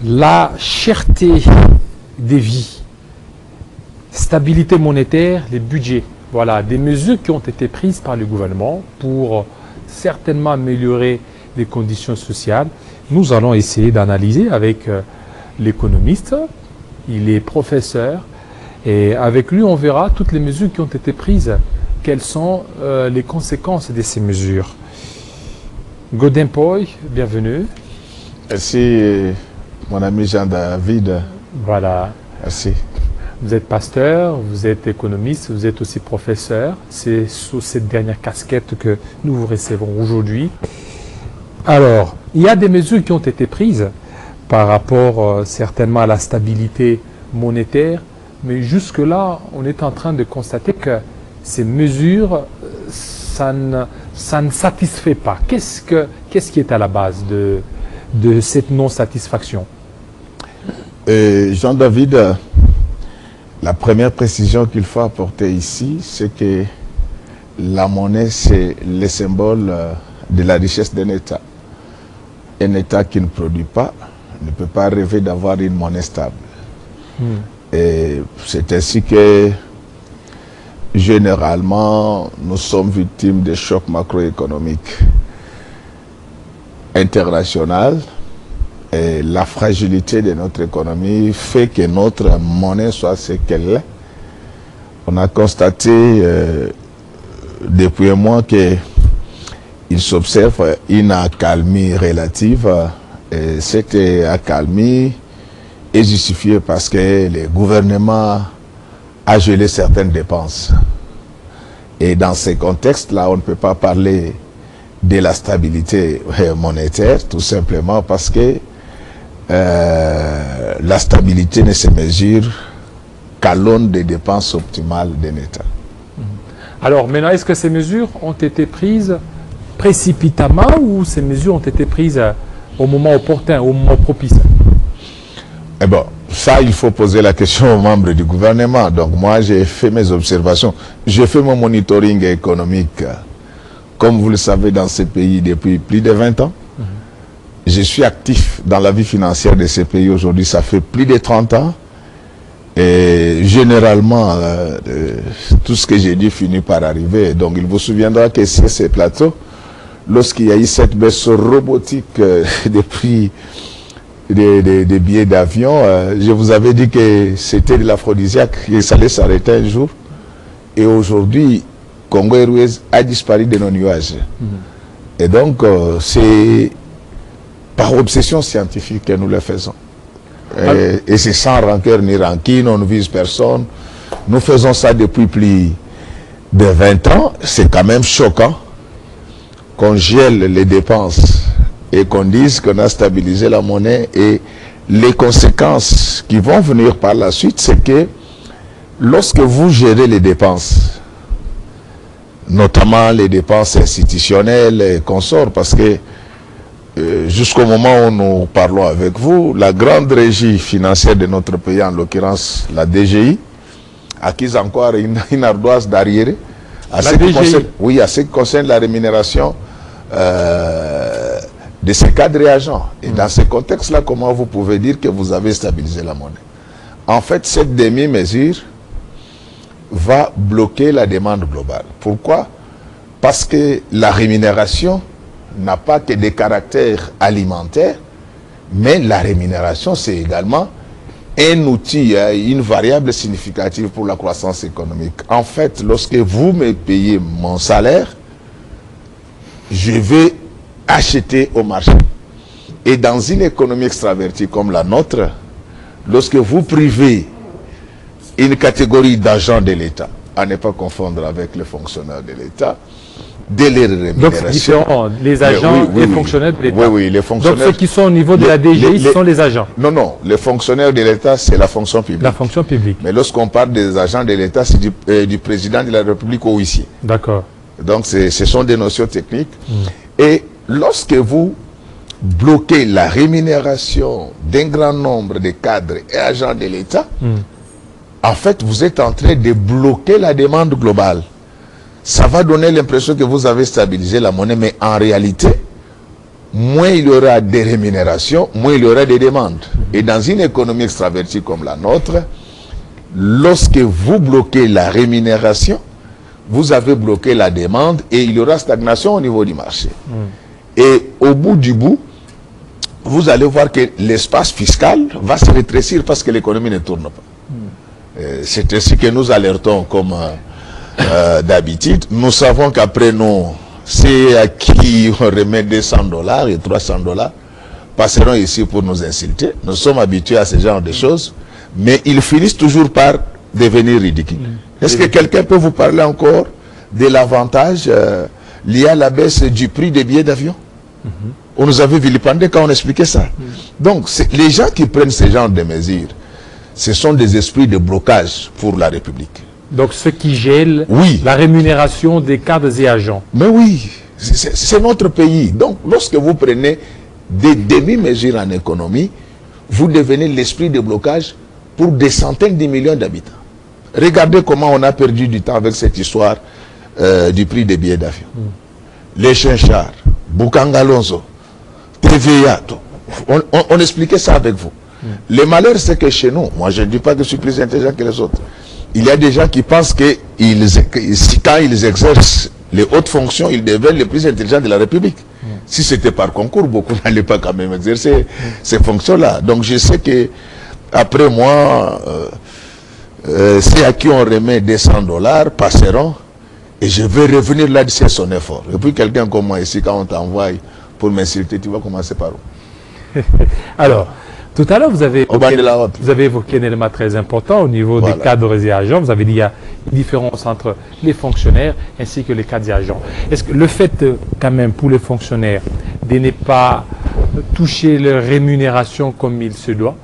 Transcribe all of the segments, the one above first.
la cherté des vies, stabilité monétaire, les budgets. Voilà, des mesures qui ont été prises par le gouvernement pour certainement améliorer les conditions sociales. Nous allons essayer d'analyser avec l'économiste. Il est professeur et avec lui, on verra toutes les mesures qui ont été prises. Quelles sont les conséquences de ces mesures? Godin Poy, bienvenue. Merci, mon ami Jean-David. Voilà. Merci. Vous êtes pasteur, vous êtes économiste, vous êtes aussi professeur. C'est sous cette dernière casquette que nous vous recevons aujourd'hui. Alors, il y a des mesures qui ont été prises par rapport certainement à la stabilité monétaire, mais jusque-là, on est en train de constater que ces mesures, ça ne satisfait pas. Qu'est-ce qui est à la base de cette non-satisfaction? Jean-David, la première précision qu'il faut apporter ici, c'est que la monnaie, c'est le symbole de la richesse d'un État. Un État qui ne produit pas ne peut pas rêver d'avoir une monnaie stable. Et c'est ainsi que, généralement, nous sommes victimes de chocs macroéconomiques internationaux. Et la fragilité de notre économie fait que notre monnaie soit ce qu'elle est. On a constaté depuis un mois qu'il s'observe une accalmie relative. Et cette accalmie est justifiée parce que le gouvernement a gelé certaines dépenses. Et dans ces contextes-là, on ne peut pas parler de la stabilité monétaire, tout simplement parce que la stabilité ne se mesure qu'à l'aune des dépenses optimales d'un État. Alors maintenant, est-ce que ces mesures ont été prises précipitamment ou ces mesures ont été prises au moment opportun, au moment propice? Eh bien, ça, il faut poser la question aux membres du gouvernement. Donc moi, j'ai fait mes observations. J'ai fait mon monitoring économique, comme vous le savez, dans ce pays depuis plus de 20 ans. Je suis actif dans la vie financière de ces pays aujourd'hui, ça fait plus de 30 ans. Et généralement, tout ce que j'ai dit finit par arriver. Donc il vous souviendra que sur ces plateaux, lorsqu'il y a eu cette baisse robotique des prix des billets d'avion, je vous avais dit que c'était de l'aphrodisiaque, que ça allait s'arrêter un jour. Et aujourd'hui, Congo Airways a disparu de nos nuages. Et donc, c'est par obsession scientifique que nous le faisons. Et c'est sans rancœur ni rancune, on ne vise personne. Nous faisons ça depuis plus de 20 ans. C'est quand même choquant qu'on gèle les dépenses et qu'on dise qu'on a stabilisé la monnaie. Et les conséquences qui vont venir par la suite, c'est que lorsque vous gérez les dépenses, notamment les dépenses institutionnelles et consorts, parce que jusqu'au moment où nous parlons avec vous, la grande régie financière de notre pays, en l'occurrence la DGI, acquise encore une ardoise d'arriéré. À ce qui concerne la rémunération de ces cadres et agents. Et dans ce contexte-là, comment vous pouvez dire que vous avez stabilisé la monnaie? En fait, cette demi-mesure va bloquer la demande globale. Pourquoi? Parce que la rémunération n'a pas que des caractères alimentaires, mais la rémunération, c'est également un outil, une variable significative pour la croissance économique. En fait, lorsque vous me payez mon salaire, je vais acheter au marché. Et dans une économie extravertie comme la nôtre, lorsque vous privez une catégorie d'agents de l'État, à ne pas confondre avec les fonctionnaires de l'État, de les rémunérations. Donc c'est différent, les agents et les fonctionnaires de l'État. Oui, les fonctionnaires. Donc ceux qui sont au niveau de la DGI, ce sont les agents. Non, les fonctionnaires de l'État, c'est la fonction publique. La fonction publique. Mais lorsqu'on parle des agents de l'État, c'est du président de la République au huissier. D'accord. Donc ce sont des notions techniques. Et lorsque vous bloquez la rémunération d'un grand nombre de cadres et agents de l'État, en fait, vous êtes en train de bloquer la demande globale. Ça va donner l'impression que vous avez stabilisé la monnaie, mais en réalité, moins il y aura des rémunérations, moins il y aura des demandes. Et dans une économie extravertie comme la nôtre, lorsque vous bloquez la rémunération, vous avez bloqué la demande et il y aura stagnation au niveau du marché. Et au bout du bout, vous allez voir que l'espace fiscal va se rétrécir parce que l'économie ne tourne pas. C'est ainsi que nous alertons comme d'habitude. Nous savons qu'après nous, ceux à qui on remet $200 et $300 passeront ici pour nous insulter. Nous sommes habitués à ce genre de choses, mais ils finissent toujours par devenir ridicules. Est-ce que quelqu'un peut vous parler encore de l'avantage lié à la baisse du prix des billets d'avion? On nous avait vilipendé quand on expliquait ça. Donc, les gens qui prennent ce genre de mesures, ce sont des esprits de blocage pour la République. Donc, ceux qui gèlent oui, la rémunération des cadres et agents. Mais oui, c'est notre pays. Donc, lorsque vous prenez des demi-mesures en économie, vous devenez l'esprit de blocage pour des centaines de millions d'habitants. Regardez comment on a perdu du temps avec cette histoire du prix des billets d'avion. Les chinchards, Boukangalonzo, TVA, on expliquait ça avec vous. Le malheur, c'est que chez nous, moi je ne dis pas que je suis plus intelligent que les autres, il y a des gens qui pensent que quand ils exercent les hautes fonctions, ils deviennent les plus intelligents de la République. Si c'était par concours, beaucoup n'allaient pas quand même exercer ces fonctions-là. Donc je sais que après moi, ceux à qui on remet $200 passeront et je vais revenir là-dessus son effort. Et puis quelqu'un comme moi ici, quand on t'envoie pour m'insulter, tu vas commencer par où? Alors, tout à l'heure, vous avez évoqué un élément très important au niveau des cadres et agents. Vous avez dit qu'il y a une différence entre les fonctionnaires ainsi que les cadres et agents. Est-ce que le fait, quand même, pour les fonctionnaires, de ne pas toucher leur rémunération comme il se doit,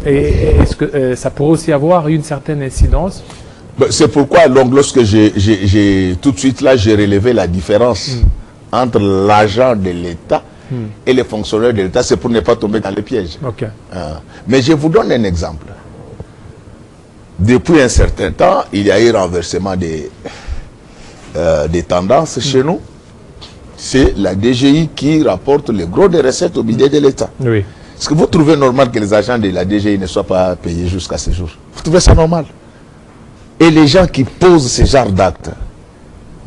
est-ce que ça pourrait aussi avoir une certaine incidence? C'est pourquoi, donc, lorsque tout de suite là, j'ai relevé la différence entre l'agent de l'État et les fonctionnaires de l'État, c'est pour ne pas tomber dans les pièges. Mais je vous donne un exemple. Depuis un certain temps, il y a eu renversement des tendances chez nous. C'est la DGI qui rapporte le gros des recettes au budget de l'État. Oui. Est-ce que vous trouvez normal que les agents de la DGI ne soient pas payés jusqu'à ce jour? Vous trouvez ça normal? Et les gens qui posent ce genre d'actes,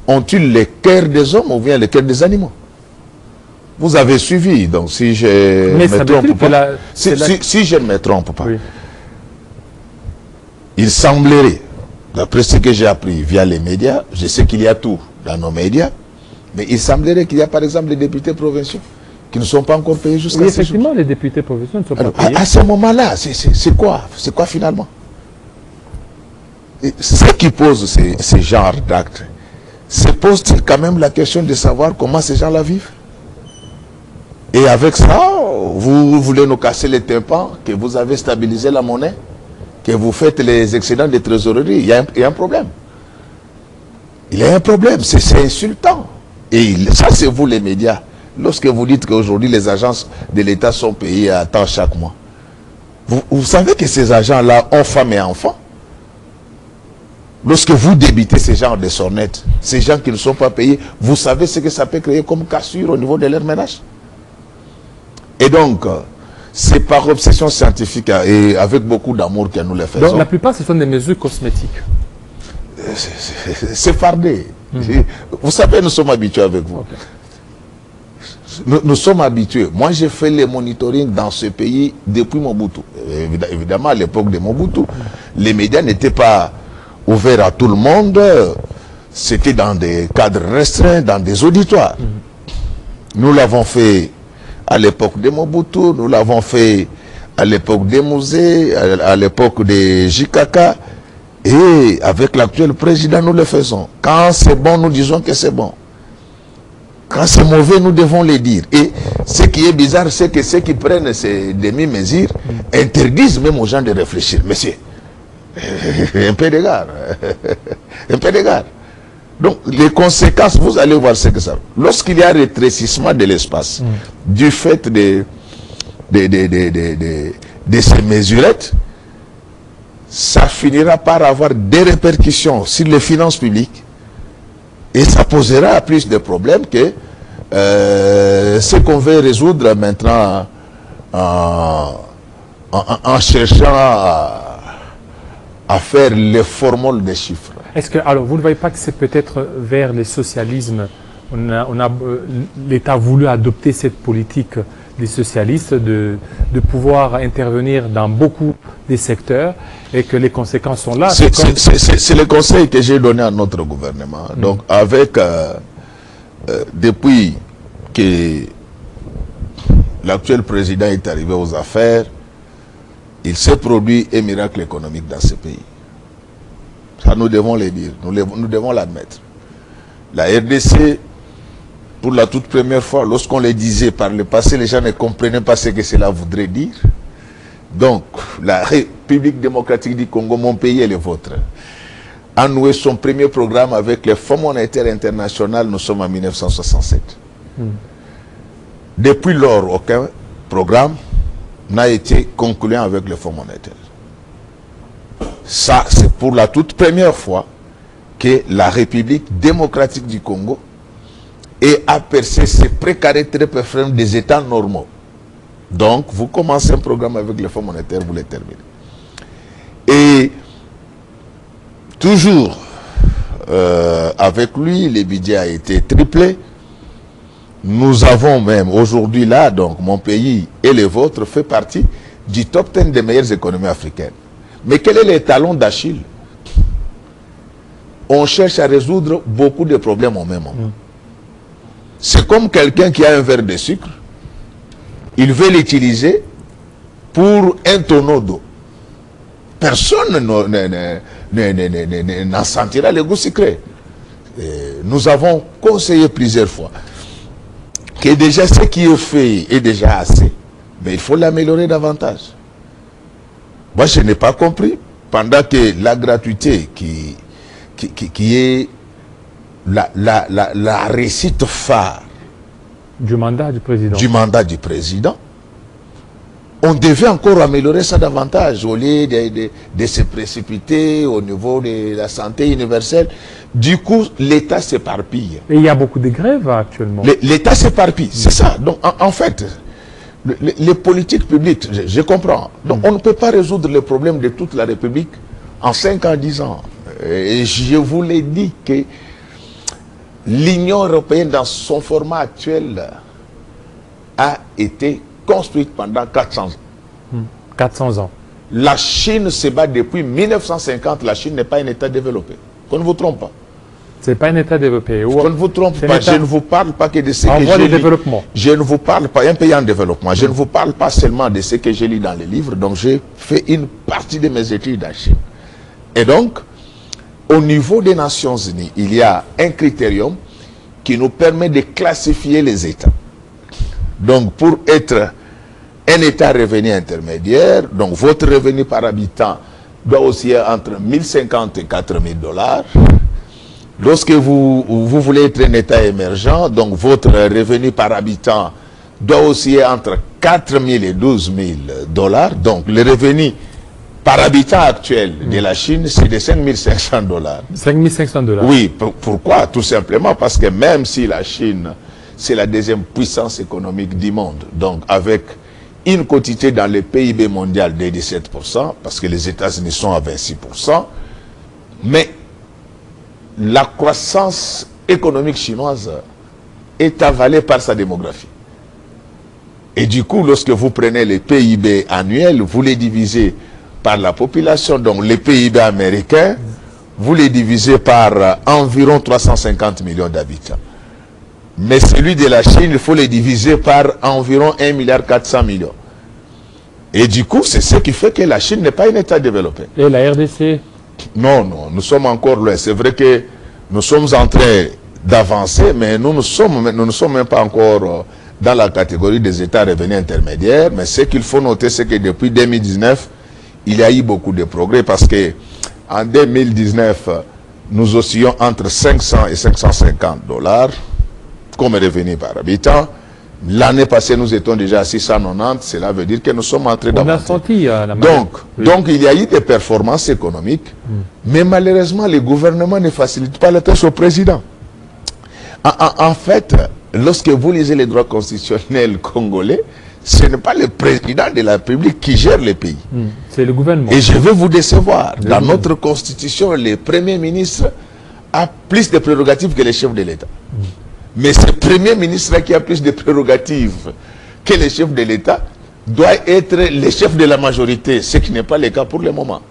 ont-ils le cœur des hommes ou bien le cœur des animaux? Vous avez suivi, donc si je ne me trompe pas, si je ne me trompe pas, il semblerait, d'après ce que j'ai appris via les médias, je sais qu'il y a tout dans nos médias, mais il semblerait qu'il y a par exemple des députés provinciaux qui ne sont pas encore payés jusqu'à ce jour. Effectivement, les députés provinciaux ne sont pas payés. À ce moment-là, c'est quoi finalement? Ceux qui posent ces genres d'actes, se posent-ils quand même la question de savoir comment ces gens-là vivent? Et avec ça, vous voulez nous casser les tympans, que vous avez stabilisé la monnaie, que vous faites les excédents de trésorerie. Il y a un problème. Il y a un problème, c'est insultant. Et ça, c'est vous les médias. Lorsque vous dites qu'aujourd'hui, les agences de l'État sont payées à temps chaque mois, vous savez que ces agents-là ont femmes et enfants. Lorsque vous débitez ces genres de sornettes, ces gens qui ne sont pas payés, vous savez ce que ça peut créer comme cassure au niveau de leur ménage. Et donc, c'est par obsession scientifique et avec beaucoup d'amour que nous le faisons. Donc, la plupart, ce sont des mesures cosmétiques. C'est fardé. Vous savez, nous sommes habitués avec vous. Nous sommes habitués. Moi, j'ai fait le monitoring dans ce pays depuis Mobutu. Évidemment, à l'époque de Mobutu, les médias n'étaient pas ouverts à tout le monde. C'était dans des cadres restreints, dans des auditoires. Nous l'avons fait à l'époque de Mobutu, nous l'avons fait à l'époque des Musées, à l'époque de JKK, et avec l'actuel président, nous le faisons. Quand c'est bon, nous disons que c'est bon. Quand c'est mauvais, nous devons le dire. Et ce qui est bizarre, c'est que ceux qui prennent ces demi-mesures interdisent même aux gens de réfléchir. Monsieur, un peu d'égard. Un peu d'égard. Donc, les conséquences, vous allez voir ce que ça... Lorsqu'il y a rétrécissement de l'espace, du fait de ces mesurettes, ça finira par avoir des répercussions sur les finances publiques et ça posera plus de problèmes que ce qu'on veut résoudre maintenant en cherchant à faire les formules des chiffres. Est-ce que, alors, vous ne voyez pas que c'est peut-être vers les socialismes, l'État a voulu adopter cette politique des socialistes de pouvoir intervenir dans beaucoup des secteurs et que les conséquences sont là. C'est le conseil que j'ai donné à notre gouvernement. Donc, avec, depuis que l'actuel président est arrivé aux affaires, il s'est produit un miracle économique dans ce pays. Ça, nous devons le dire, nous devons l'admettre. La RDC, pour la toute première fois, lorsqu'on le disait par le passé, les gens ne comprenaient pas ce que cela voudrait dire. Donc, la République démocratique du Congo, mon pays et le vôtre, a noué son premier programme avec le Fonds monétaire international, nous sommes en 1967. Depuis lors, aucun programme n'a été conclu avec le Fonds monétaire. Ça, c'est pour la toute première fois que la République démocratique du Congo a percé ses précarité préférentielles des États normaux. Donc, vous commencez un programme avec le Fonds monétaire, vous le terminez. Et toujours avec lui, le budget a été triplé. Nous avons même aujourd'hui là, donc mon pays et le vôtre fait partie du top 10 des meilleures économies africaines. Mais quel est le talon d'Achille? On cherche à résoudre beaucoup de problèmes au même moment. C'est comme quelqu'un qui a un verre de sucre, il veut l'utiliser pour un tonneau d'eau. Personne n'en sentira le goût sucré. Nous avons conseillé plusieurs fois que déjà ce qui est fait est déjà assez, mais il faut l'améliorer davantage. Moi, je n'ai pas compris, pendant que la gratuité qui est la réussite phare du mandat du président, on devait encore améliorer ça davantage au lieu de se précipiter au niveau de la santé universelle. Du coup, l'État s'éparpille. Et il y a beaucoup de grèves actuellement. L'État s'éparpille, c'est ça. Donc, en fait, les politiques publiques, je comprends. Donc, on ne peut pas résoudre les problèmes de toute la République en 5 ans, 10 ans. Et je vous l'ai dit que l'Union européenne, dans son format actuel, a été construite pendant 400 ans. 400 ans. La Chine se bat depuis 1950. La Chine n'est pas un État développé. Qu'on ne vous trompe pas. Ce n'est pas un État développé. Qu'on ne vous trompe pas. Je ne vous parle pas que de ce que j'ai lu. Je ne vous parle pas, un pays en développement. Je ne vous parle pas seulement de ce que j'ai lu dans les livres. Donc j'ai fait une partie de mes études en Chine. Et donc, au niveau des Nations Unies, il y a un critérium qui nous permet de classifier les États. Donc, pour être un État revenu intermédiaire, donc votre revenu par habitant doit osciller entre 1050 et 4000 $. Lorsque vous voulez être un État émergent, donc votre revenu par habitant doit osciller entre 4000 et 12 000 $. Donc, le revenu par habitant actuel de la Chine, c'est de 5500 $. 5500 $. Oui, pourquoi? Tout simplement parce que même si la Chine, c'est la deuxième puissance économique du monde, donc avec une quotité dans le PIB mondial de 17%, parce que les États-Unis sont à 26%, mais la croissance économique chinoise est avalée par sa démographie. Et du coup, lorsque vous prenez le PIB annuel, vous les divisez par la population, donc le PIB américain, vous les divisez par environ 350 millions d'habitants. Mais celui de la Chine, il faut le diviser par environ 1,4 milliard. Et du coup, c'est ce qui fait que la Chine n'est pas un État développé. Et la RDC? Non, non, nous sommes encore loin. C'est vrai que nous sommes en train d'avancer, mais nous ne sommes même pas encore dans la catégorie des États revenus intermédiaires. Mais ce qu'il faut noter, c'est que depuis 2019, il y a eu beaucoup de progrès parce que en 2019, nous oscillons entre 500 et 550 $ comme revenu par habitant. L'année passée, nous étions déjà à 690. Cela veut dire que nous sommes en train d'avancer. Donc, il y a eu des performances économiques, mais malheureusement, le gouvernement ne facilite pas la tâche au président. En fait, lorsque vous lisez les droits constitutionnels congolais, ce n'est pas le président de la République qui gère le pays. C'est le gouvernement. Et je vais vous décevoir. Dans notre constitution, le Premier ministre a plus de prérogatives que le chef de l'État. Mais ce Premier ministre qui a plus de prérogatives que le chef de l'État doit être le chef de la majorité, ce qui n'est pas le cas pour le moment.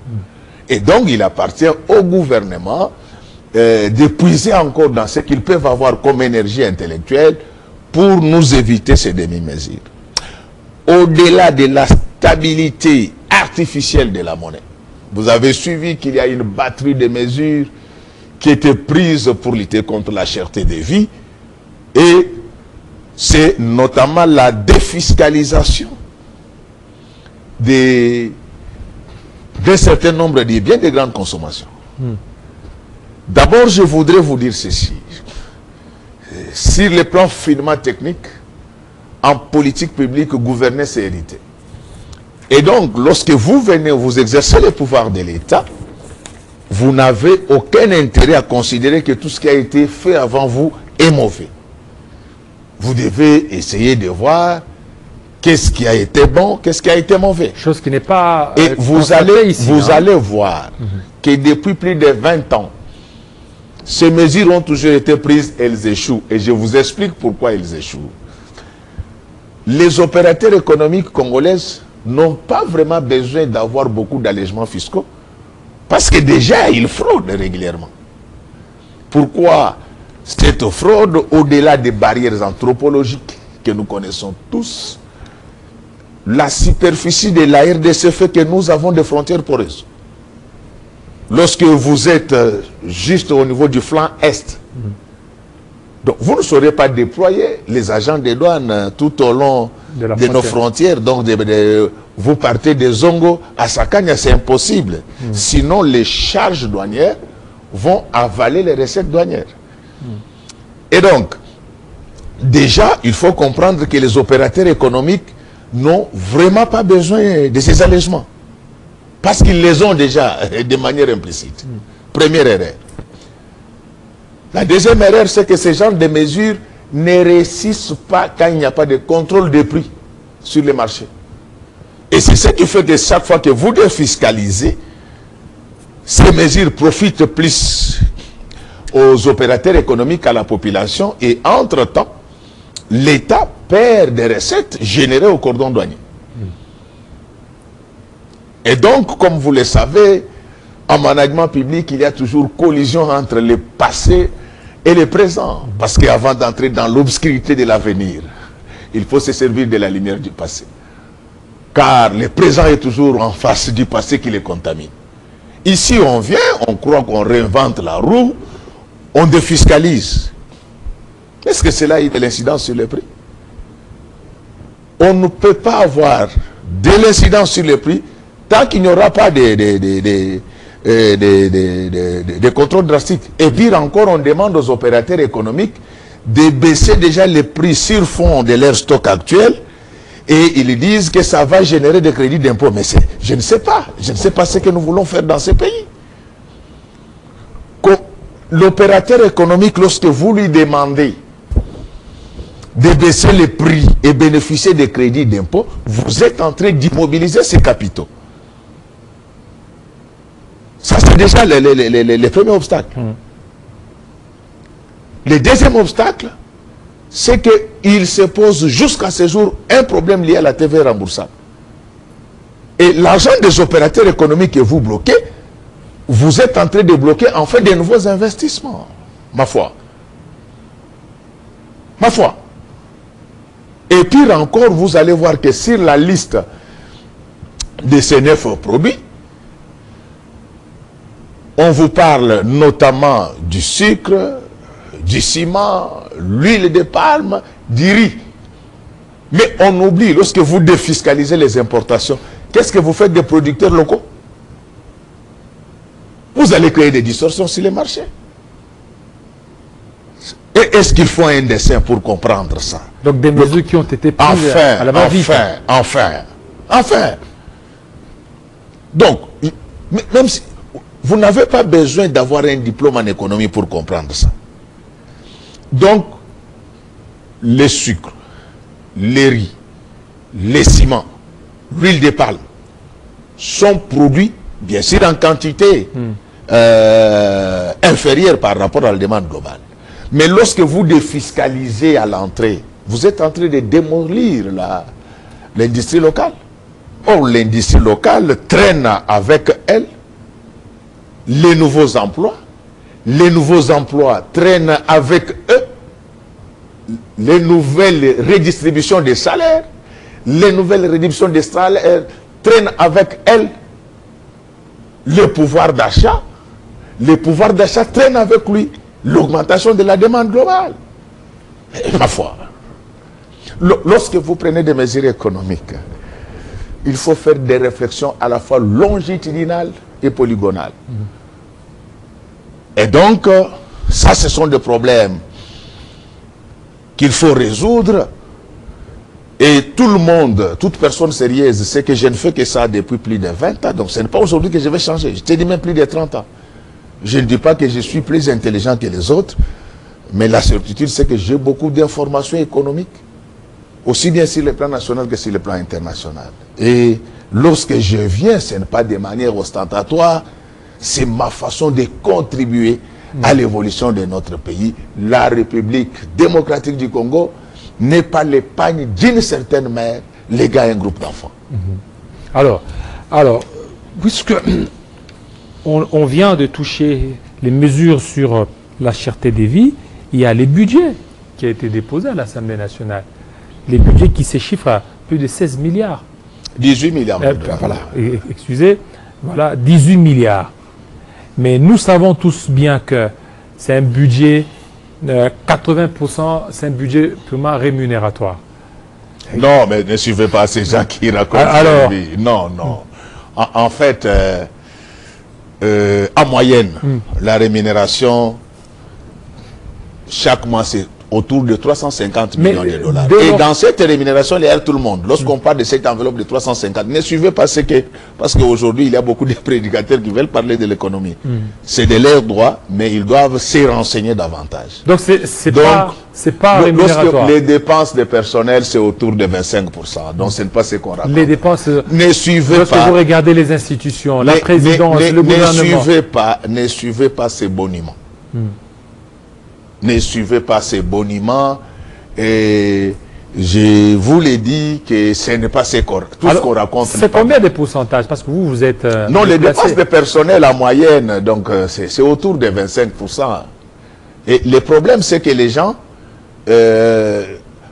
Et donc, il appartient au gouvernement de puiser encore dans ce qu'ils peuvent avoir comme énergie intellectuelle pour nous éviter ces demi-mesures. Au-delà de la stabilité artificielle de la monnaie, vous avez suivi qu'il y a une batterie de mesures qui étaient prises pour lutter contre la cherté des vies, et c'est notamment la défiscalisation d'un certain nombre de biens de grande consommation. D'abord, je voudrais vous dire ceci. Sur le plan finement technique, en politique publique, gouverner, c'est hériter. Et donc, lorsque vous venez, vous exercez le pouvoir de l'État, vous n'avez aucun intérêt à considérer que tout ce qui a été fait avant vous est mauvais. Vous devez essayer de voir qu'est-ce qui a été bon, qu'est-ce qui a été mauvais. Chose qui n'est pas... Et vous allez voir que depuis plus de 20 ans, ces mesures ont toujours été prises, elles échouent. Et je vous explique pourquoi elles échouent. Les opérateurs économiques congolaises n'ont pas vraiment besoin d'avoir beaucoup d'allègements fiscaux parce que déjà, ils fraudent régulièrement. Pourquoi cette fraude, au-delà des barrières anthropologiques que nous connaissons tous, la superficie de la RDC fait que nous avons des frontières poreuses. Lorsque vous êtes juste au niveau du flanc Est, donc vous ne saurez pas déployer les agents des douanes tout au long de nos frontières. Donc vous partez de Zongo à Sakanya, c'est impossible. Sinon les charges douanières vont avaler les recettes douanières. Et donc, déjà, il faut comprendre que les opérateurs économiques n'ont vraiment pas besoin de ces allègements. Parce qu'ils les ont déjà de manière implicite. Première erreur. La deuxième erreur, c'est que ces genres de mesures ne réussissent pas quand il n'y a pas de contrôle des prix sur les marchés. Et c'est ce qui fait que chaque fois que vous défiscalisez, ces mesures profitent plus aux opérateurs économiques, à la population, et entre-temps, l'État perd des recettes générées au cordon douanier. Et donc, comme vous le savez, en management public, il y a toujours collision entre le passé et le présent. Parce qu'avant d'entrer dans l'obscurité de l'avenir, il faut se servir de la lumière du passé. Car le présent est toujours en face du passé qui les contamine. Ici, on vient, on croit qu'on réinvente la roue, on défiscalise. Est-ce que cela a eu de l'incidence sur les prix? On ne peut pas avoir de l'incidence sur les prix tant qu'il n'y aura pas de contrôles drastiques. Et pire encore, on demande aux opérateurs économiques de baisser déjà les prix sur fond de leur stock actuel, et ils disent que ça va générer des crédits d'impôt. Mais je ne sais pas ce que nous voulons faire dans ce pays. L'opérateur économique, lorsque vous lui demandez de baisser les prix et bénéficier des crédits d'impôt, vous êtes en train d'immobiliser ses capitaux. Ça, c'est déjà le premier obstacle. Le deuxième obstacle, c'est qu'il se pose jusqu'à ce jour un problème lié à la TVA remboursable. Et l'argent des opérateurs économiques que vous bloquez, vous êtes en train de bloquer en fait de nouveaux investissements. Ma foi. Ma foi. Et pire encore, vous allez voir que sur la liste de ces 9 produits, on vous parle notamment du sucre, du ciment, l'huile de palme, du riz. Mais on oublie, lorsque vous défiscalisez les importations, qu'est-ce que vous faites des producteurs locaux? Vous allez créer des distorsions sur les marchés. Et est-ce qu'il faut un dessin pour comprendre ça? Donc des mesures qui ont été prises à la va-vite. Enfin. Donc, même si vous n'avez pas besoin d'avoir un diplôme en économie pour comprendre ça. Donc, les sucres, les riz, les ciments, l'huile de palme sont produits, bien sûr, en quantité inférieure par rapport à la demande globale. Mais lorsque vous défiscalisez à l'entrée, vous êtes en train de démolir l'industrie locale. Or, l'industrie locale traîne avec elle les nouveaux emplois. Les nouveaux emplois traînent avec eux les nouvelles redistributions des salaires. Les nouvelles redistributions des salaires traînent avec elles le pouvoir d'achat. Le pouvoir d'achat traîne avec lui l'augmentation de la demande globale. Et ma foi, lorsque vous prenez des mesures économiques, il faut faire des réflexions à la fois longitudinales et polygonales. Et donc, ça, ce sont des problèmes qu'il faut résoudre. Et tout le monde, toute personne sérieuse, sait que je ne fais que ça depuis plus de 20 ans. Donc, ce n'est pas aujourd'hui que je vais changer. Je te dis même plus de 30 ans. Je ne dis pas que je suis plus intelligent que les autres, mais la certitude, c'est que j'ai beaucoup d'informations économiques, aussi bien sur le plan national que sur le plan international. Et lorsque je viens, ce n'est pas de manière ostentatoire, c'est ma façon de contribuer à l'évolution de notre pays. La République démocratique du Congo n'est pas l'épargne d'une certaine mère léguée à un groupe d'enfants. Alors, puisque on vient de toucher les mesures sur la cherté des vies, il y a les budgets qui ont été déposés à l'Assemblée nationale. Les budgets qui se chiffrent à plus de 16 milliards. 18 milliards. Voilà, excusez, voilà, 18 milliards. Mais nous savons tous bien que c'est un budget, 80%, c'est un budget purement rémunératoire. Non, mais ne suivez pas ces gens qui racontent. Alors, non, non. En fait, en moyenne, la rémunération, chaque mois, c'est autour de 350 millions de dollars. Et dans cette rémunération, il y a tout le monde. Lorsqu'on parle de cette enveloppe de 350, ne suivez pas ce que... Parce qu'aujourd'hui, il y a beaucoup de prédicateurs qui veulent parler de l'économie. C'est de leur droit, mais ils doivent se renseigner davantage. Donc, c'est pas rémunératoire. Les dépenses de personnel, c'est autour de 25%. Donc, ce n'est pas ce qu'on raconte. Les dépenses... Ne suivez pas... Lorsque vous regardez les institutions, la présidence, le gouvernement... Ne suivez pas ces boniments. Ne suivez pas ces boniments. Et je vous l'ai dit que ce n'est pas tout ce qu'on raconte. C'est combien de pourcentages? Parce que vous êtes... non, les dépenses de personnel en moyenne, donc c'est autour de 25%. Et le problème, c'est que les gens,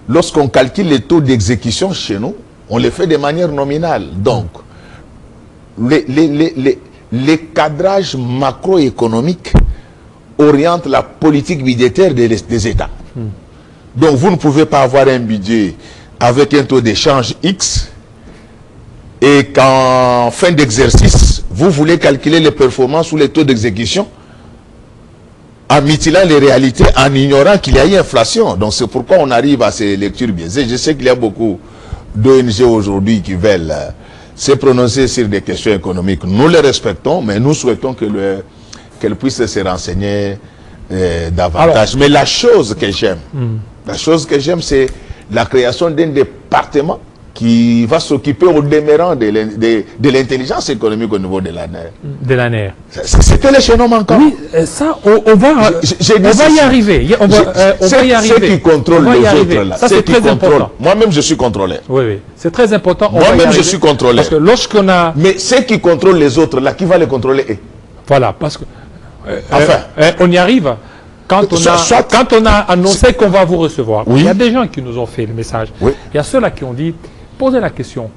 lorsqu'on calcule les taux d'exécution chez nous, on les fait de manière nominale. Donc, les cadrages macroéconomiques oriente la politique budgétaire des États. Donc vous ne pouvez pas avoir un budget avec un taux d'échange X et qu'en fin d'exercice, vous voulez calculer les performances ou les taux d'exécution en mutilant les réalités, en ignorant qu'il y a eu inflation. Donc c'est pourquoi on arrive à ces lectures biaisées. Je sais qu'il y a beaucoup d'ONG aujourd'hui qui veulent se prononcer sur des questions économiques. Nous les respectons, mais nous souhaitons que qu'elle puisse se renseigner davantage. Alors, mais la chose que j'aime, c'est la création d'un département qui va s'occuper au demeurant de l'intelligence économique au niveau de l'ANER. De l'ANER. C'était l'échelon manquant. Oui, ça, on va y arriver. On va y arriver. Ceux qui contrôlent les autres, là. Ça, c'est très important. Moi-même, je suis contrôlé. Oui, oui. C'est très important. Moi-même, je suis contrôlé. Parce que lorsqu'on a... Mais ceux qui contrôlent les autres, là, qui va les contrôler? Voilà, parce que... enfin, on y arrive. Quand on a annoncé qu'on va vous recevoir, oui. Il y a des gens qui nous ont fait le message. Oui. Il y a ceux-là qui ont dit, posez la question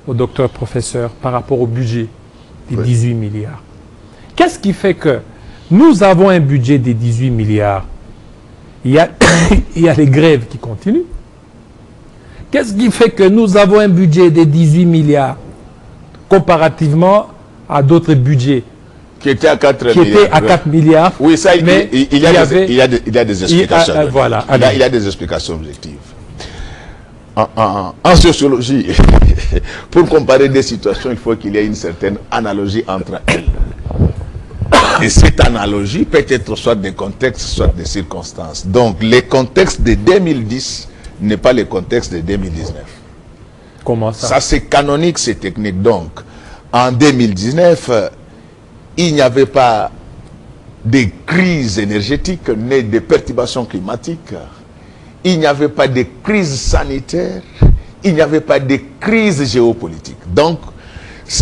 au docteur professeur par rapport au budget des 18 milliards. Qu'est-ce qui fait que nous avons un budget des 18 milliards? Il y a les grèves qui continuent. Qu'est-ce qui fait que nous avons un budget de 18 milliards comparativement à d'autres budgets qui était à 4 milliards. Qui était à 4 milliards. Oui, ça, il y a des explications. Voilà, il y a des explications objectives. En sociologie, pour comparer des situations, il faut qu'il y ait une certaine analogie entre elles. Et cette analogie peut être soit des contextes, soit des circonstances. Donc, les contextes de 2010 n'est pas le contexte de 2019. Comment ça? Ça, c'est canonique, c'est technique. Donc, en 2019, il n'y avait pas de crise énergétique, ni de perturbations climatiques. Il n'y avait pas de crise sanitaire. Il n'y avait pas de crise géopolitique. Donc,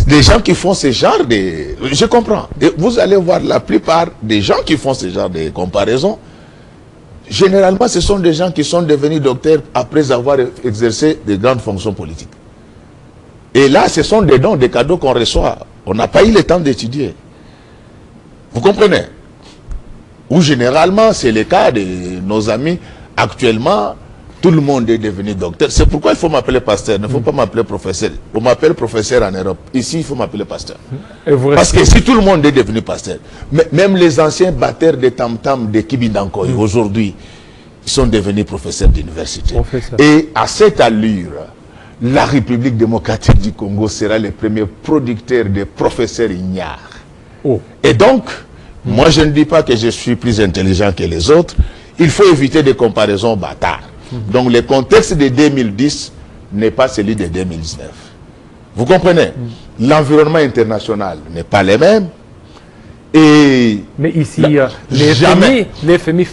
les gens qui font ce genre de... Je comprends. Et vous allez voir la plupart des gens qui font ce genre de comparaisons, généralement, ce sont des gens qui sont devenus docteurs après avoir exercé de grandes fonctions politiques. Et là, ce sont des dons, des cadeaux qu'on reçoit. On n'a pas eu le temps d'étudier. Vous comprenez? Ou généralement, c'est le cas de nos amis. Actuellement, tout le monde est devenu docteur. C'est pourquoi il faut m'appeler pasteur. Il ne faut pas m'appeler professeur. On m'appelle professeur en Europe. Ici, il faut m'appeler pasteur. Parce que si tout le monde est devenu pasteur, même les anciens batteurs de tam-tam de Kibindankoy, aujourd'hui, ils sont devenus professeurs d'université. Et à cette allure, la République démocratique du Congo sera le premier producteur de professeurs ignares. Et donc, moi je ne dis pas que je suis plus intelligent que les autres. Il faut éviter des comparaisons bâtards. Donc le contexte de 2010 n'est pas celui de 2019. Vous comprenez? L'environnement international n'est pas le même. Et mais ici, les FMI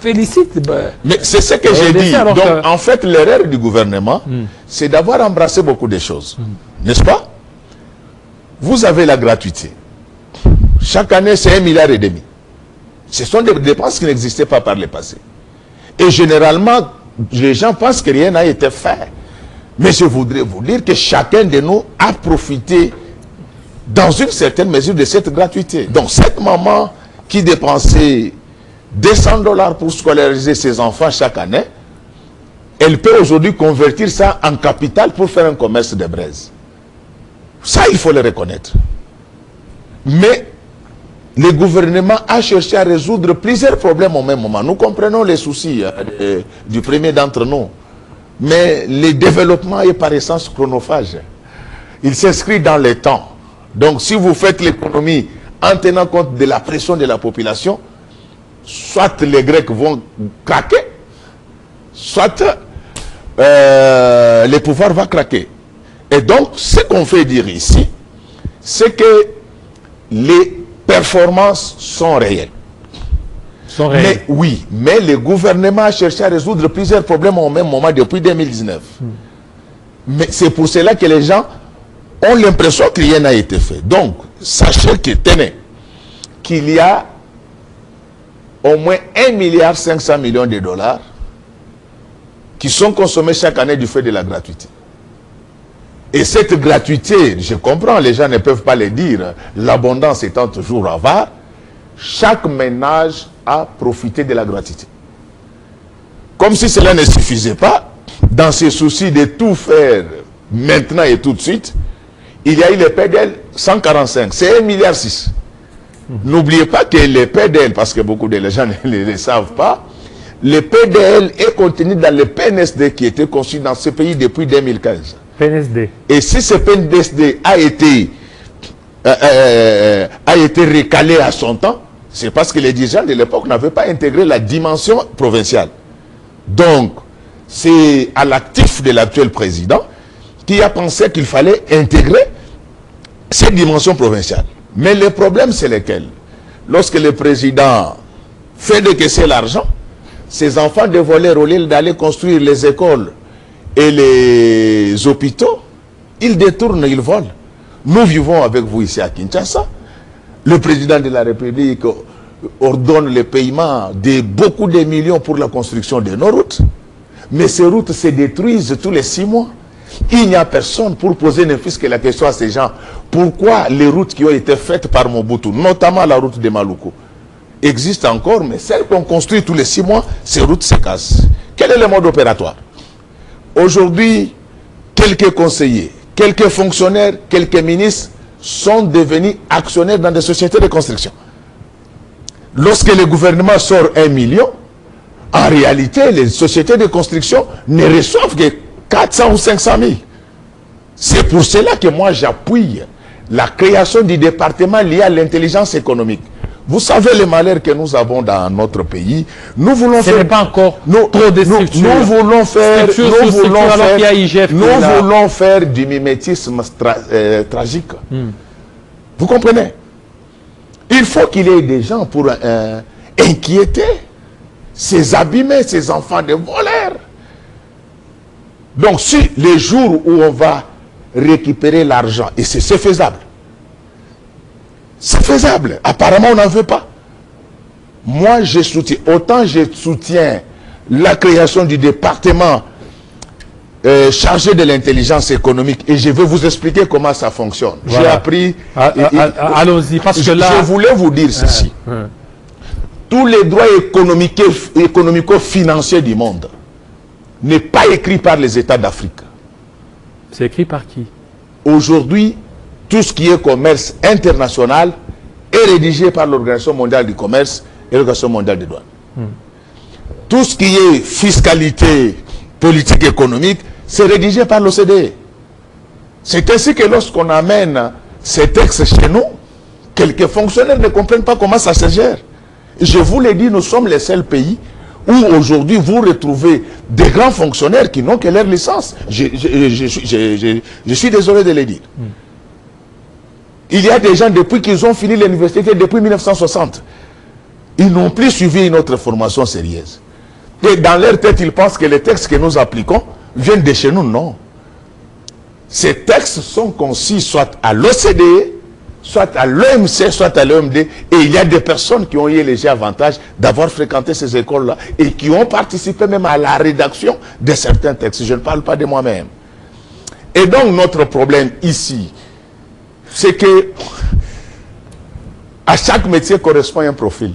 félicitent. Mais c'est ce que j'ai dit. Donc en fait, l'erreur du gouvernement, c'est d'avoir embrassé beaucoup de choses. N'est-ce pas? Vous avez la gratuité. Chaque année, c'est 1,5 milliard. Ce sont des dépenses qui n'existaient pas par le passé. Et généralement, les gens pensent que rien n'a été fait. Mais je voudrais vous dire que chacun de nous a profité dans une certaine mesure de cette gratuité. Donc cette maman qui dépensait 200 $ pour scolariser ses enfants chaque année, elle peut aujourd'hui convertir ça en capital pour faire un commerce de braise. Ça, il faut le reconnaître. Mais le gouvernement a cherché à résoudre plusieurs problèmes au même moment. Nous comprenons les soucis du premier d'entre nous. Mais le développement est par essence chronophage. Il s'inscrit dans le temps. Donc si vous faites l'économie en tenant compte de la pression de la population, soit les Grecs vont craquer, soit le pouvoir va craquer. Et donc ce qu'on fait dire ici, c'est que les performances sont réelles. Mais oui, mais le gouvernement a cherché à résoudre plusieurs problèmes au même moment depuis 2019. Mais c'est pour cela que les gens ont l'impression que rien n'a été fait. Donc, sachez que, tenez, qu'il y a au moins 1,5 milliard de dollars qui sont consommés chaque année du fait de la gratuité. Et cette gratuité, je comprends, les gens ne peuvent pas le dire, l'abondance étant toujours avare, chaque ménage a profité de la gratuité. Comme si cela ne suffisait pas, dans ce souci de tout faire maintenant et tout de suite, il y a eu le PDL 145, c'est 1,6 milliard. N'oubliez pas que le PDL, parce que beaucoup de gens ne le savent pas, le PDL est contenu dans le PNSD qui était conçu dans ce pays depuis 2015. PNSD. Et si ce PNSD a été recalé à son temps, c'est parce que les dirigeants de l'époque n'avaient pas intégré la dimension provinciale. Donc, c'est à l'actif de l'actuel président qui a pensé qu'il fallait intégrer cette dimension provinciale. Mais le problème, c'est lequel? Lorsque le président fait décaisser l'argent, ses enfants de voler au lieu d'aller construire les écoles et les hôpitaux, ils détournent, ils volent. Nous vivons avec vous ici à Kinshasa. Le président de la République ordonne le paiement de beaucoup de millions pour la construction de nos routes. Mais ces routes se détruisent tous les 6 mois. Il n'y a personne pour poser ne fût-ce que la question à ces gens. Pourquoi les routes qui ont été faites par Mobutu, notamment la route de Maluku, existent encore, mais celles qu'on construit tous les 6 mois, ces routes se cassent. Quel est le mode opératoire? Aujourd'hui, quelques conseillers, quelques fonctionnaires, quelques ministres sont devenus actionnaires dans des sociétés de construction. Lorsque le gouvernement sort 1 million, en réalité, les sociétés de construction ne reçoivent que 400 ou 500 000. C'est pour cela que moi j'appuie la création du département lié à l'intelligence économique. Vous savez les malheurs que nous avons dans notre pays. Nous voulons Ce n'est pas encore trop de structures. Nous voulons faire du mimétisme tragique. Vous comprenez? Il faut qu'il y ait des gens pour inquiéter ces abîmés, ces enfants de voleurs. Donc si les jours où on va récupérer l'argent, et c'est faisable. C'est faisable. Apparemment, on n'en veut pas. Moi, je soutiens. Autant je soutiens la création du département chargé de l'intelligence économique. Et je vais vous expliquer comment ça fonctionne. Voilà. J'ai appris... Allons-y, parce que là... Je voulais vous dire ceci. Tous les droits économico-financiers du monde n'est pas écrit par les États d'Afrique. C'est écrit par qui? Aujourd'hui, tout ce qui est commerce international est rédigé par l'Organisation mondiale du commerce et l'Organisation mondiale des douanes. Tout ce qui est fiscalité, politique économique, c'est rédigé par l'OCDE. C'est ainsi que lorsqu'on amène ces textes chez nous, quelques fonctionnaires ne comprennent pas comment ça se gère. Je vous l'ai dit, nous sommes les seuls pays où aujourd'hui vous retrouvez des grands fonctionnaires qui n'ont que leur licence. Je suis désolé de le dire. Il y a des gens, depuis qu'ils ont fini l'université, depuis 1960, ils n'ont plus suivi une autre formation sérieuse. Et dans leur tête, ils pensent que les textes que nous appliquons viennent de chez nous. Non. Ces textes sont concis soit à l'OCDE, soit à l'OMC, soit à l'OMD. Et il y a des personnes qui ont eu les avantages d'avoir fréquenté ces écoles-là et qui ont participé même à la rédaction de certains textes. Je ne parle pas de moi-même. Et donc, notre problème ici, c'est que à chaque métier correspond un profil.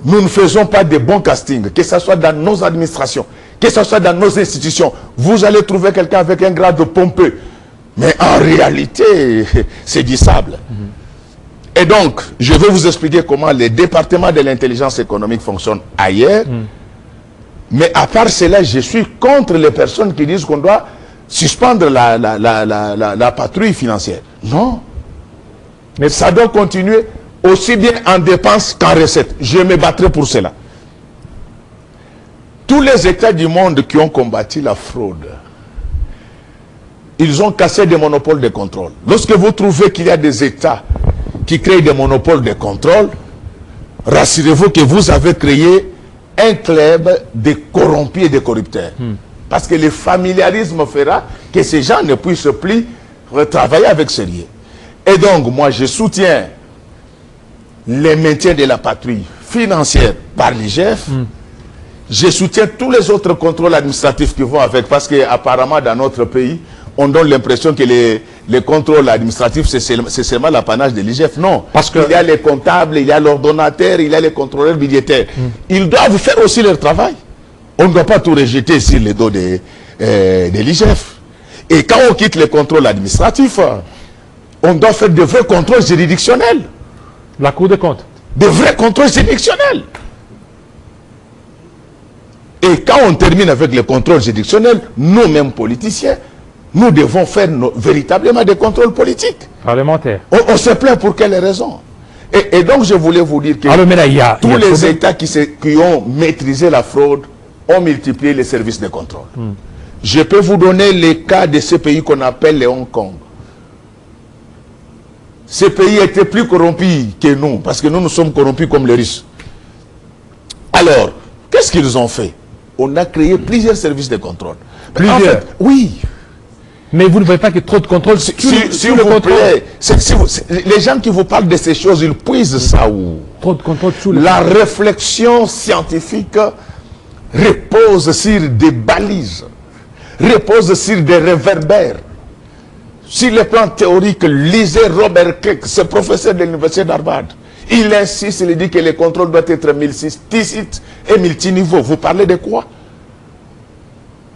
Nous ne faisons pas de bons castings, que ce soit dans nos administrations, que ce soit dans nos institutions. Vous allez trouver quelqu'un avec un grade pompeux, mais en réalité, c'est du sable. Et donc, je vais vous expliquer comment les départements de l'intelligence économique fonctionnent ailleurs. Mais à part cela, je suis contre les personnes qui disent qu'on doit suspendre la patrouille financière. Non. Mais ça doit continuer aussi bien en dépenses qu'en recettes. Je me battrai pour cela. Tous les États du monde qui ont combattu la fraude, ils ont cassé des monopoles de contrôle. Lorsque vous trouvez qu'il y a des États qui créent des monopoles de contrôle, rassurez-vous que vous avez créé un club de corrompus et de corrupteurs. Parce que le familiarisme fera que ces gens ne puissent plus travailler avec sérieux. Et donc, moi, je soutiens le maintien de la patrouille financière par l'IGF. Je soutiens tous les autres contrôles administratifs qui vont avec, parce qu'apparemment, dans notre pays, on donne l'impression que les contrôles administratifs, c'est seulement l'apanage de l'IGF. Non, parce qu'il y a les comptables, il y a l'ordonnateur, il y a les contrôleurs budgétaires. Ils doivent faire aussi leur travail. On ne doit pas tout rejeter sur les dos de l'IGF. Et quand on quitte les contrôles administratifs, on doit faire de vrais contrôles juridictionnels. La Cour des comptes. De vrais contrôles juridictionnels. Et quand on termine avec les contrôles juridictionnels, nous-mêmes politiciens, nous devons faire véritablement des contrôles politiques. Parlementaires. On se plaint pour quelles raisons? Et donc je voulais vous dire que tous les États qui ont maîtrisé la fraude ont multiplié les services de contrôle. Je peux vous donner les cas de ces pays qu'on appelle les Hong Kong. Ces pays étaient plus corrompus que nous, parce que nous sommes corrompus comme les Russes. Alors, qu'est-ce qu'ils ont fait? On a créé plusieurs services de contrôle. Plusieurs? En fait, oui. Mais vous ne voyez pas qu'il y a trop de contrôle s'il vous plaît, les gens qui vous parlent de ces choses, ils puisent ça où? Trop de contrôle sous la réflexion scientifique repose sur des balises, repose sur des réverbères. Sur le plan théorique, lisez Robert Keck, ce professeur de l'université d'Harvard. Il insiste, il dit que les contrôles doivent être multisites et multiniveaux. Vous parlez de quoi?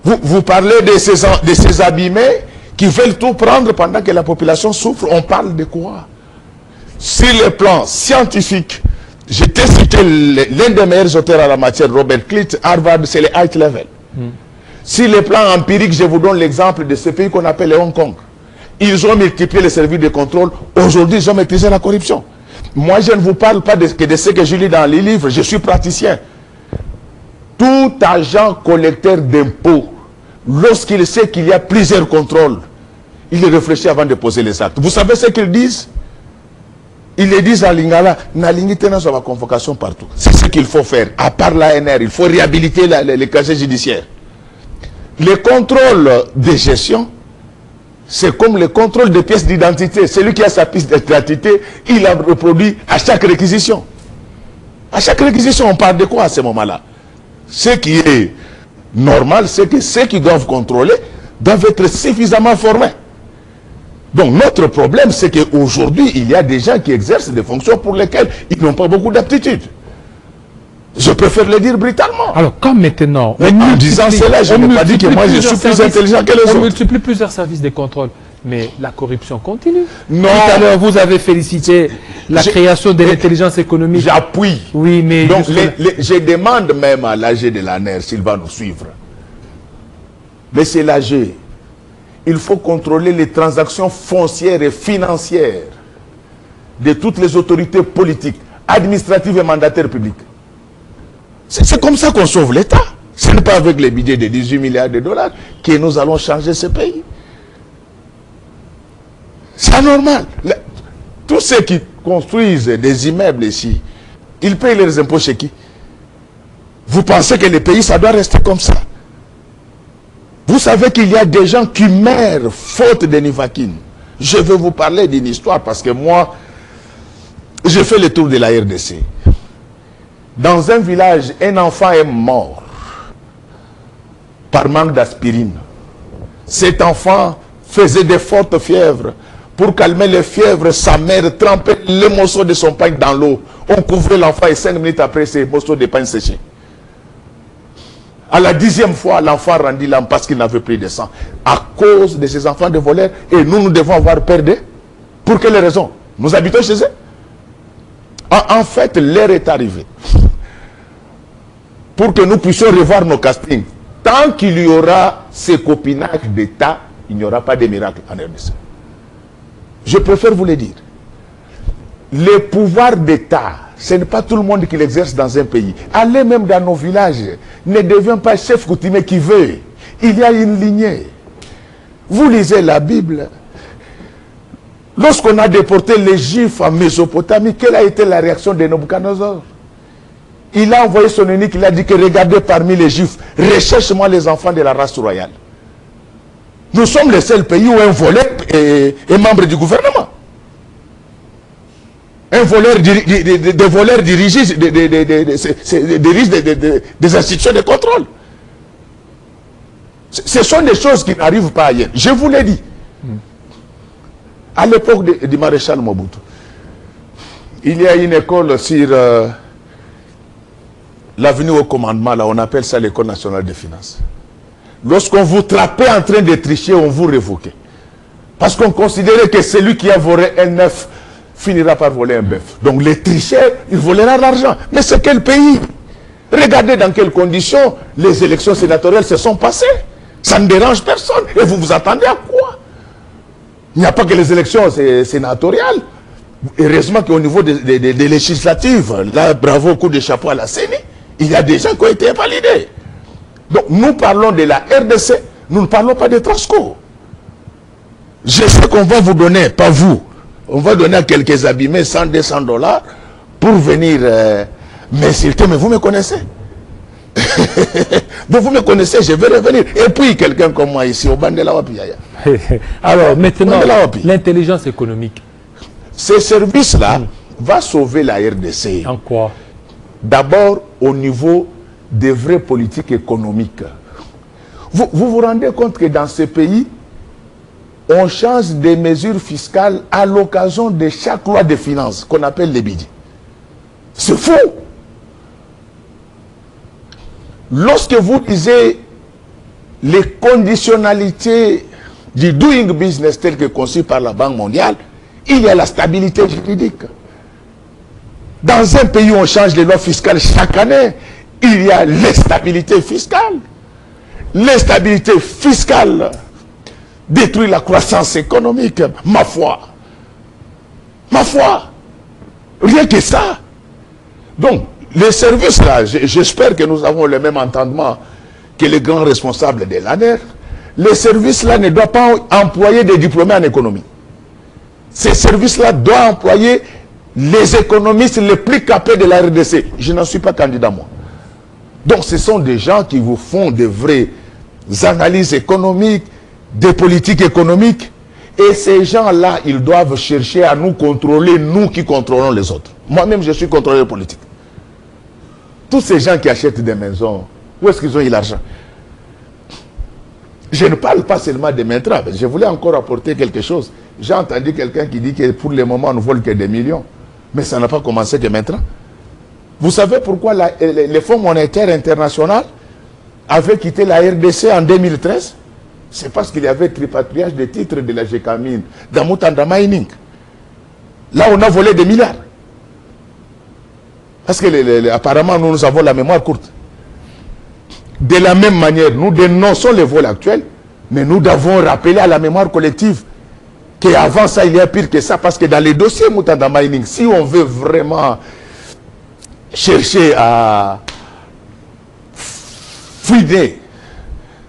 Vous parlez de ces abîmés qui veulent tout prendre pendant que la population souffre. On parle de quoi? Sur le plan scientifique, je t'ai cité l'un des meilleurs auteurs à la matière, Robert Klitt, Harvard, c'est le high level. Sur le plan empirique, je vous donne l'exemple de ce pays qu'on appelle le Hong Kong. Ils ont multiplié les services de contrôle. Aujourd'hui, ils ont maîtrisé la corruption. Moi, je ne vous parle pas que de ce que je lis dans les livres. Je suis praticien. Tout agent collecteur d'impôts, lorsqu'il sait qu'il y a plusieurs contrôles, il réfléchit avant de poser les actes. Vous savez ce qu'ils disent? Ils le disent en lingala, na lingitena sur la convocation partout. C'est ce qu'il faut faire. À part l'ANR, il faut réhabiliter les casiers judiciaires. Les contrôles de gestion, c'est comme le contrôle des pièces d'identité. Celui qui a sa pièce d'identité, il la reproduit à chaque réquisition. À chaque réquisition, on parle de quoi à ce moment-là? Ce qui est normal, c'est que ceux qui doivent contrôler doivent être suffisamment formés. Donc notre problème, c'est qu'aujourd'hui, il y a des gens qui exercent des fonctions pour lesquelles ils n'ont pas beaucoup d'aptitude. Je préfère le dire brutalement. Alors, comme maintenant... En disant cela, je n'ai pas dit que moi je suis plus intelligent que les autres. On multiplie plusieurs services de contrôle, mais la corruption continue. Non. Tout à l'heure, vous avez félicité la création de l'intelligence économique. J'appuie. Oui, mais... Donc, je demande même à l'AG de l'ANER s'il va nous suivre. Mais c'est l'AG. Il faut contrôler les transactions foncières et financières de toutes les autorités politiques, administratives et mandataires publics. C'est comme ça qu'on sauve l'État. Ce n'est pas avec les budgets de 18 milliards de dollars que nous allons changer ce pays. C'est anormal. Tous ceux qui construisent des immeubles ici, ils payent leurs impôts chez qui? Vous pensez que le pays, ça doit rester comme ça? Vous savez qu'il y a des gens qui meurent faute de Nivaquine. Je vais vous parler d'une histoire parce que moi, j'ai fait le tour de la RDC. Dans un village, un enfant est mort par manque d'aspirine. Cet enfant faisait de fortes fièvres. Pour calmer les fièvres, sa mère trempait le morceau de son pain dans l'eau. On couvrait l'enfant et 5 minutes après, ces morceaux de pain séchés. À la 10e fois, l'enfant rendit l'âme parce qu'il n'avait plus de sang. À cause de ces enfants de voleurs, et nous devons avoir peur d'eux. Pour quelle raison? Nous habitons chez eux. En fait, l'heure est arrivée. Pour que nous puissions revoir nos castings. Tant qu'il y aura ces copinages d'État, il n'y aura pas de miracle en RDC. Je préfère vous le dire. Le pouvoir d'État, ce n'est pas tout le monde qui l'exerce dans un pays. Allez même dans nos villages. Ne deviens pas chef coutumier qui veut. Il y a une lignée. Vous lisez la Bible. Lorsqu'on a déporté les Juifs en Mésopotamie, quelle a été la réaction de Nabuchodonosor? Il a envoyé son eunuque, il a dit que regardez parmi les Juifs, recherche-moi les enfants de la race royale. Nous sommes le seul pays où un voleur est membre du gouvernement. Un voleur, des voleurs dirigent des institutions de contrôle. Ce sont des choses qui n'arrivent pas ailleurs. Je vous l'ai dit. À l'époque du maréchal Mobutu, il y a une école sur l'avenue au commandement, là, on appelle ça l'école nationale des finances. Lorsqu'on vous trappait en train de tricher, on vous révoquait. Parce qu'on considérait que celui qui a volé un œuf finira par voler un bœuf. Donc les tricheurs, ils voleront l'argent. Mais c'est quel pays? Regardez dans quelles conditions les élections sénatoriales se sont passées. Ça ne dérange personne. Et vous vous attendez à quoi? Il n'y a pas que les élections sénatoriales. Heureusement qu'au niveau des législatives, là, bravo, coup de chapeau à la CENI, il y a des gens qui ont été invalidés. Donc nous parlons de la RDC, nous ne parlons pas de Transco. Je sais qu'on va vous donner, pas vous, on va donner à quelques abîmés 100, 200 $ pour venir m'insulter, mais vous me connaissez. Donc vous me connaissez, je vais revenir. Et puis quelqu'un comme moi ici, au Bandela Wapiaya. Alors maintenant, l'intelligence économique. Ce service-là va sauver la RDC. En quoi? D'abord au niveau des vraies politiques économiques. Vous vous rendez compte que dans ce pays, on change des mesures fiscales à l'occasion de chaque loi de finances qu'on appelle les budgets. C'est fou. Lorsque vous lisez les conditionnalités du doing business tel que conçu par la Banque mondiale, il y a la stabilité juridique. Dans un pays où on change les lois fiscales chaque année, il y a l'instabilité fiscale. L'instabilité fiscale détruit la croissance économique, ma foi. Ma foi. Rien que ça. Donc, les services là, j'espère que nous avons le même entendement que les grands responsables de l'ANER. Les services là ne doivent pas employer des diplômés en économie. Ces services-là doivent employer les économistes les plus capés de la RDC. Je n'en suis pas candidat, moi. Donc, ce sont des gens qui vous font de vraies analyses économiques, des politiques économiques. Et ces gens-là, ils doivent chercher à nous contrôler, nous qui contrôlons les autres. Moi-même, je suis contrôleur politique. Tous ces gens qui achètent des maisons, où est-ce qu'ils ont eu l'argent? Je ne parle pas seulement des Mentra. Je voulais encore apporter quelque chose. J'ai entendu quelqu'un qui dit que pour le moment, on ne vole que des millions. Mais ça n'a pas commencé que maintenant. Vous savez pourquoi le Fonds monétaire international avait quitté la RDC en 2013? C'est parce qu'il y avait tripatriage des titres de la GECAMINE dans Mutanda Mining. Là, on a volé des milliards. Parce que apparemment, nous avons la mémoire courte. De la même manière, nous dénonçons les vols actuels, mais nous devons rappeler à la mémoire collective qu'avant ça, il y a pire que ça, parce que dans les dossiers Mutanda Mining, si on veut vraiment chercher à fouiller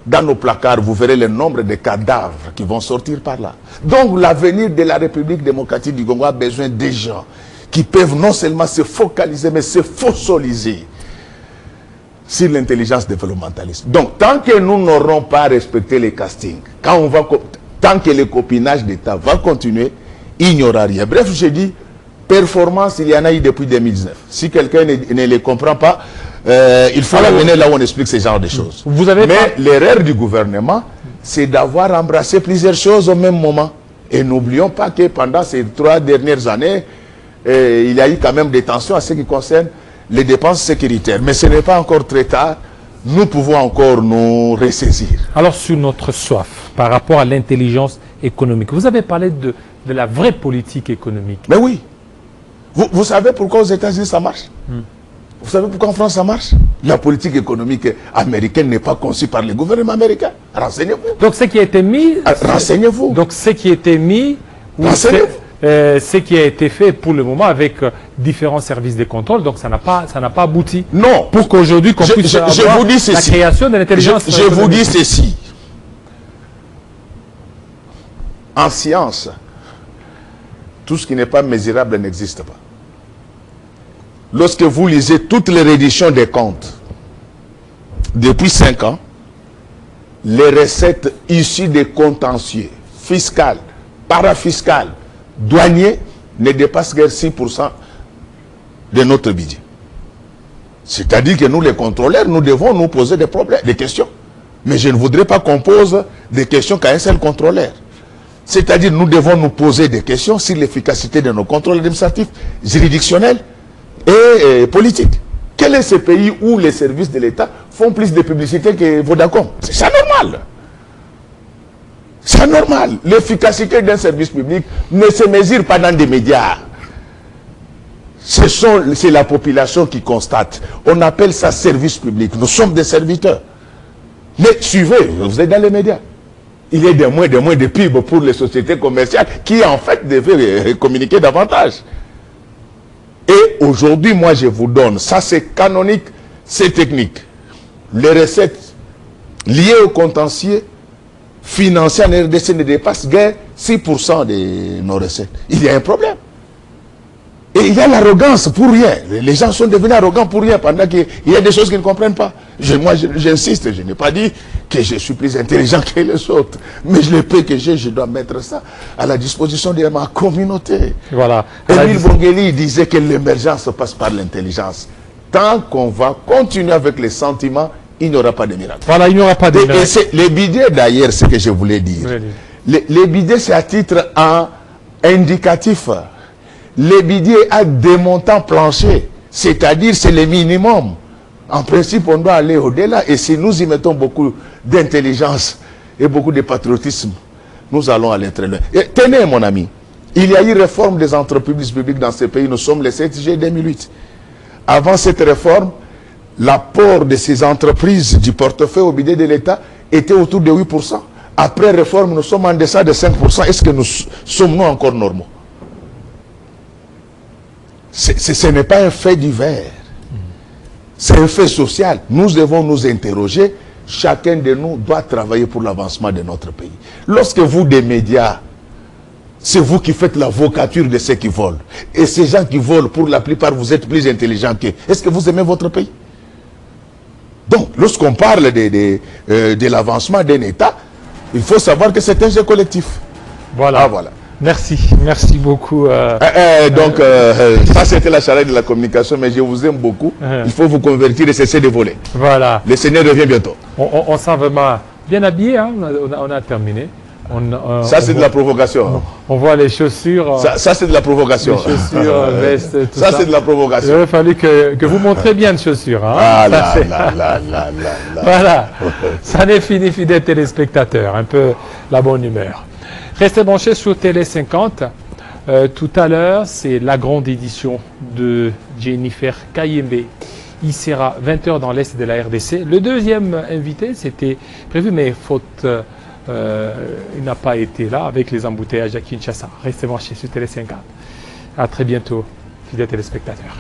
dans nos placards, vous verrez le nombre de cadavres qui vont sortir par là. Donc l'avenir de la République démocratique du Congo a besoin des gens qui peuvent non seulement se focaliser, mais se fossiliser sur l'intelligence développementaliste. Donc tant que nous n'aurons pas respecté les castings, tant que le copinage d'État va continuer, il n'y aura rien. Bref, je dis, performance, il y en a eu depuis 2019. Si quelqu'un ne les comprend pas, il faut l'amener là où on explique ce genre de choses. Mais l'erreur du gouvernement, c'est d'avoir embrassé plusieurs choses au même moment. Et n'oublions pas que pendant ces 3 dernières années, il y a eu quand même des tensions à ce qui concerne les dépenses sécuritaires. Mais ce n'est pas encore très tard. Nous pouvons encore nous ressaisir. Alors, sur notre soif, par rapport à l'intelligence économique, vous avez parlé de la vraie politique économique. Mais oui. Vous savez pourquoi aux États-Unis ça marche? Vous savez pourquoi en France ça marche? La politique économique américaine n'est pas conçue par le gouvernement américain. Renseignez-vous. Donc, ce qui a été mis... Renseignez-vous. Donc, ce qui a été mis... Renseignez-vous. Ce qui a été fait pour le moment avec différents services de contrôle, donc ça n'a pas abouti. Non. Pour qu'aujourd'hui, qu'on puisse avoir la création de l'intelligence. Je vous dis ceci. En science, tout ce qui n'est pas mesurable n'existe pas. Lorsque vous lisez toutes les redditions des comptes, depuis 5 ans, les recettes issues des contentieux fiscal, parafiscal, douanier ne dépasse guère 6% de notre budget. C'est-à-dire que nous, les contrôleurs, nous devons nous poser des problèmes, des questions. Mais je ne voudrais pas qu'on pose des questions qu'à un seul contrôleur. C'est-à-dire nous devons nous poser des questions sur l'efficacité de nos contrôles administratifs, juridictionnels et politiques. Quel est ce pays où les services de l'État font plus de publicité que Vodacom? C'est normal. C'est normal. L'efficacité d'un service public ne se mesure pas dans des médias. C'est la population qui constate. On appelle ça service public. Nous sommes des serviteurs. Mais suivez, vous êtes dans les médias. Il y a des moins de pubs pour les sociétés commerciales qui en fait devaient communiquer davantage. Et aujourd'hui, moi je vous donne, ça c'est canonique, c'est technique. Les recettes liées au contentieux financier en RDC ne dépasse guère 6% de nos recettes. Il y a un problème. Et il y a l'arrogance pour rien. Les gens sont devenus arrogants pour rien pendant qu'il y a des choses qu'ils ne comprennent pas. Moi, j'insiste, je n'ai pas dit que je suis plus intelligent que les autres. Mais le peu que j'ai, je dois mettre ça à la disposition de ma communauté. Voilà. Émile Bongeli disait que l'émergence passe par l'intelligence. Tant qu'on va continuer avec les sentiments, il n'y aura pas de miracle. Voilà, il n'y aura pas de miracle. Et les bidets, d'ailleurs, c'est ce que je voulais dire. Oui. Les bidets, c'est à titre indicatif. Les bidets à des montants planchers, c'est-à-dire c'est le minimum. En principe, on doit aller au-delà. Et si nous y mettons beaucoup d'intelligence et beaucoup de patriotisme, nous allons aller très loin. Et tenez, mon ami, il y a eu réforme des entreprises publiques dans ce pays. Nous sommes le 7 juillet 2008. Avant cette réforme, l'apport de ces entreprises du portefeuille au bidet de l'État était autour de 8%. Après réforme, nous sommes en deçà de 5%. Est-ce que nous sommes-nous encore normaux? Ce n'est pas un fait divers. C'est un fait social. Nous devons nous interroger. Chacun de nous doit travailler pour l'avancement de notre pays. Lorsque vous, des médias, c'est vous qui faites la vocature de ceux qui volent. Et ces gens qui volent, pour la plupart, vous êtes plus intelligents qu'eux. Est-ce que vous aimez votre pays? Donc, lorsqu'on parle de l'avancement d'un État, il faut savoir que c'est un jeu collectif. Voilà. Ah, voilà. Merci beaucoup. Donc, ça c'était la charrette de la communication, mais je vous aime beaucoup. Il faut vous convertir et cesser de voler. Voilà. Le Seigneur revient bientôt. On s'en va bien habillé, hein? On a terminé. Ça c'est de la provocation. On voit les chaussures. Ça c'est de la provocation. Les chaussures, vestes, tout ça. C'est de la provocation. Il aurait fallu que vous montrez bien de chaussures. Hein? Ah là. Voilà. Ça n'est fini, fidèles téléspectateurs. Un peu la bonne humeur. Restez branchés sur Télé 50. Tout à l'heure, c'est la grande édition de Jennifer Kayembe. Il sera 20h dans l'Est de la RDC. Le deuxième invité, c'était prévu, mais faute, il n'a pas été là avec les embouteillages à Kinshasa. Restez branchés sur Télé 50. À très bientôt, fidèles téléspectateurs.